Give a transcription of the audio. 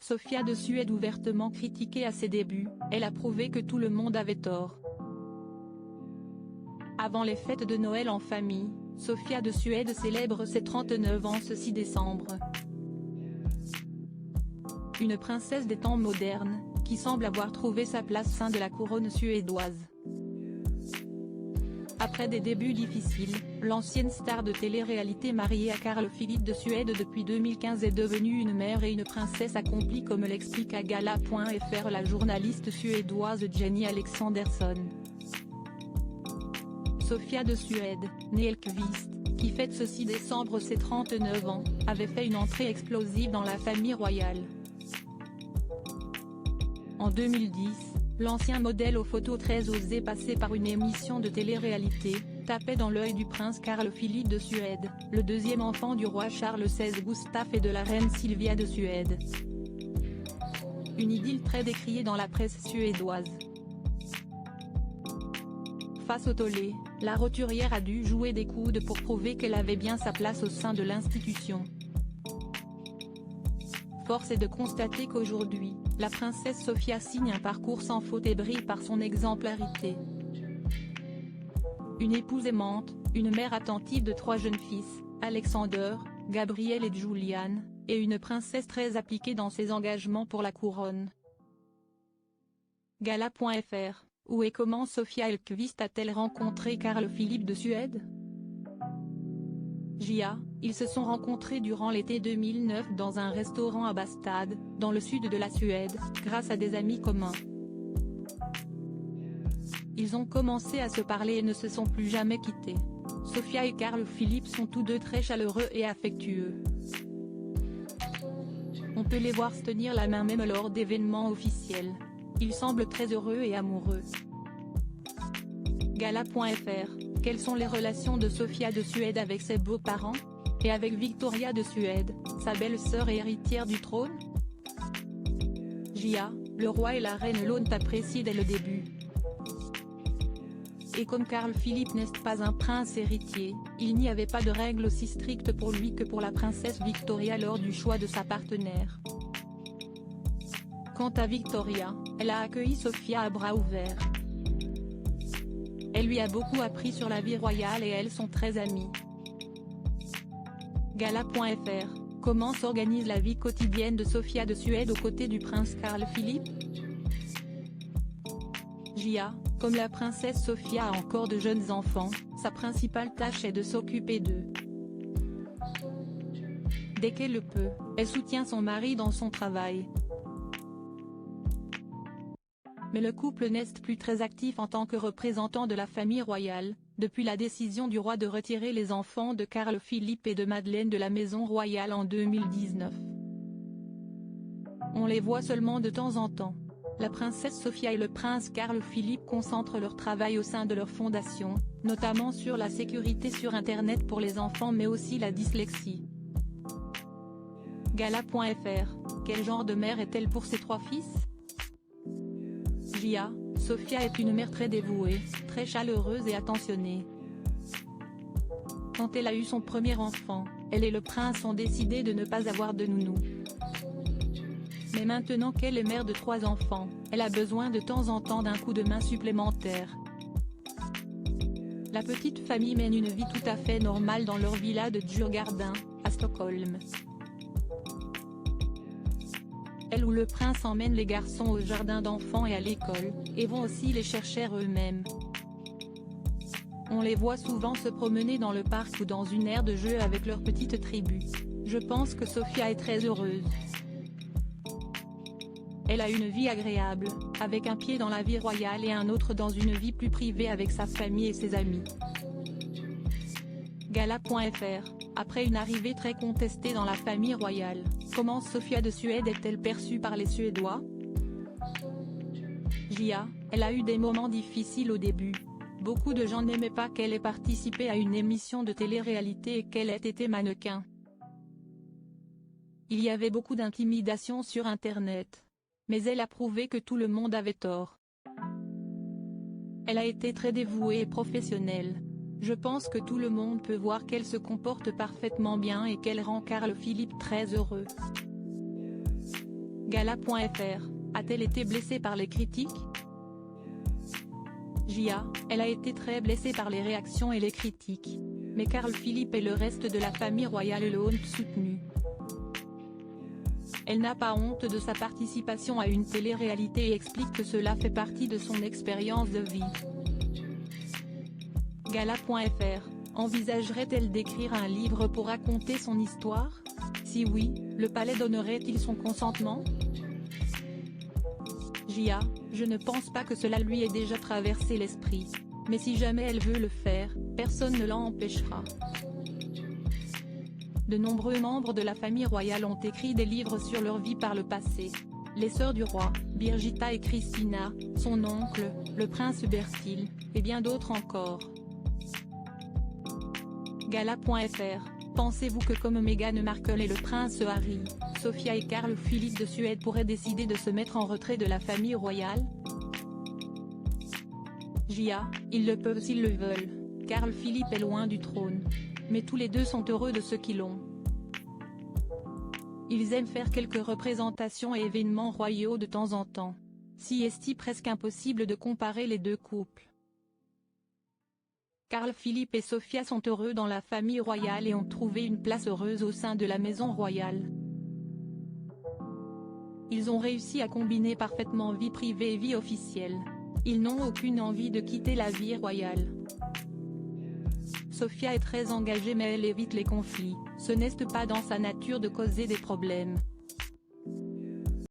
Sofia de Suède ouvertement critiquée à ses débuts, elle a prouvé que tout le monde avait tort. Avant les fêtes de Noël en famille, Sofia de Suède célèbre ses 39 ans ce 6 décembre. Une princesse des temps modernes, qui semble avoir trouvé sa place au sein de la couronne suédoise. Après des débuts difficiles, l'ancienne star de télé-réalité mariée à Carl Philippe de Suède depuis 2015 est devenue une mère et une princesse accomplie comme l'explique à Gala.fr la journaliste suédoise Jenny Alexandersson. Sofia de Suède, née Elkvist, qui fête ce 6 décembre ses 39 ans, avait fait une entrée explosive dans la famille royale. En 2010, l'ancien modèle aux photos très osées passé par une émission de télé-réalité, tapait dans l'œil du prince Carl Philippe de Suède, le deuxième enfant du roi Charles XVI Gustaf et de la reine Silvia de Suède. Une idylle très décriée dans la presse suédoise. Face au tollé, la roturière a dû jouer des coudes pour prouver qu'elle avait bien sa place au sein de l'institution. Force est de constater qu'aujourd'hui, la princesse Sofia signe un parcours sans faute et brille par son exemplarité. Une épouse aimante, une mère attentive de 3 jeunes fils, Alexander, Gabriel et Julian, et une princesse très appliquée dans ses engagements pour la couronne. Gala.fr, où et comment Sofia Elkvist a-t-elle rencontré Carl Philippe de Suède? JA, ils se sont rencontrés durant l'été 2009 dans un restaurant à Bastad, dans le sud de la Suède, grâce à des amis communs. Ils ont commencé à se parler et ne se sont plus jamais quittés. Sofia et Carl Philippe sont tous deux très chaleureux et affectueux. On peut les voir se tenir la main même lors d'événements officiels. Ils semblent très heureux et amoureux. Gala.fr, quelles sont les relations de Sofia de Suède avec ses beaux-parents? Et avec Victoria de Suède, sa belle-sœur et héritière du trône? JA, le roi et la reine l'ont apprécié dès le début. Et comme Carl Philippe n'est pas un prince héritier, il n'y avait pas de règles aussi strictes pour lui que pour la princesse Victoria lors du choix de sa partenaire. Quant à Victoria, elle a accueilli Sofia à bras ouverts. Elle lui a beaucoup appris sur la vie royale et elles sont très amies. Gala.fr, comment s'organise la vie quotidienne de Sofia de Suède aux côtés du prince Carl Philippe? JA, comme la princesse Sofia a encore de jeunes enfants, sa principale tâche est de s'occuper d'eux. Dès qu'elle le peut, elle soutient son mari dans son travail. Mais le couple n'est plus très actif en tant que représentant de la famille royale, depuis la décision du roi de retirer les enfants de Carl Philippe et de Madeleine de la maison royale en 2019. On les voit seulement de temps en temps. La princesse Sofia et le prince Carl Philippe concentrent leur travail au sein de leur fondation, notamment sur la sécurité sur Internet pour les enfants mais aussi la dyslexie. Gala.fr, quel genre de mère est-elle pour ses 3 fils? JA, Sofia est une mère très dévouée, très chaleureuse et attentionnée. Quand elle a eu son premier enfant, elle et le prince ont décidé de ne pas avoir de nounou. Mais maintenant qu'elle est mère de 3 enfants, elle a besoin de temps en temps d'un coup de main supplémentaire. La petite famille mène une vie tout à fait normale dans leur villa de Djurgården, à Stockholm. Elle ou le prince emmène les garçons au jardin d'enfants et à l'école, et vont aussi les chercher eux-mêmes. On les voit souvent se promener dans le parc ou dans une aire de jeu avec leur petite tribu. Je pense que Sofia est très heureuse. Elle a une vie agréable, avec un pied dans la vie royale et un autre dans une vie plus privée avec sa famille et ses amis. Gala.fr, après une arrivée très contestée dans la famille royale, comment Sofia de Suède est-elle perçue par les Suédois? JA, elle a eu des moments difficiles au début. Beaucoup de gens n'aimaient pas qu'elle ait participé à une émission de télé-réalité et qu'elle ait été mannequin. Il y avait beaucoup d'intimidation sur Internet. Mais elle a prouvé que tout le monde avait tort. Elle a été très dévouée et professionnelle. Je pense que tout le monde peut voir qu'elle se comporte parfaitement bien et qu'elle rend Carl Philippe très heureux. Gala.fr, a-t-elle été blessée par les critiques? Gia, elle a été très blessée par les réactions et les critiques. Mais Carl Philippe et le reste de la famille royale l'ont soutenue. Elle n'a pas honte de sa participation à une télé-réalité et explique que cela fait partie de son expérience de vie. Gala.fr, envisagerait-elle d'écrire un livre pour raconter son histoire? Si oui, le palais donnerait-il son consentement? Gia, je ne pense pas que cela lui ait déjà traversé l'esprit. Mais si jamais elle veut le faire, personne ne l'en empêchera. De nombreux membres de la famille royale ont écrit des livres sur leur vie par le passé. Les sœurs du roi, Birgitta et Christina, son oncle, le prince Bertil, et bien d'autres encore. Gala.fr, pensez-vous que comme Meghan Markle et le prince Harry, Sofia et Carl Philippe de Suède pourraient décider de se mettre en retrait de la famille royale? Gia, ils le peuvent s'ils le veulent. Carl Philippe est loin du trône. Mais tous les deux sont heureux de ce qu'ils ont. Ils aiment faire quelques représentations et événements royaux de temps en temps. Si est-il presque impossible de comparer les deux couples. Carl Philippe et Sofia sont heureux dans la famille royale et ont trouvé une place heureuse au sein de la maison royale. Ils ont réussi à combiner parfaitement vie privée et vie officielle. Ils n'ont aucune envie de quitter la vie royale. Sofia est très engagée mais elle évite les conflits, ce n'est pas dans sa nature de causer des problèmes.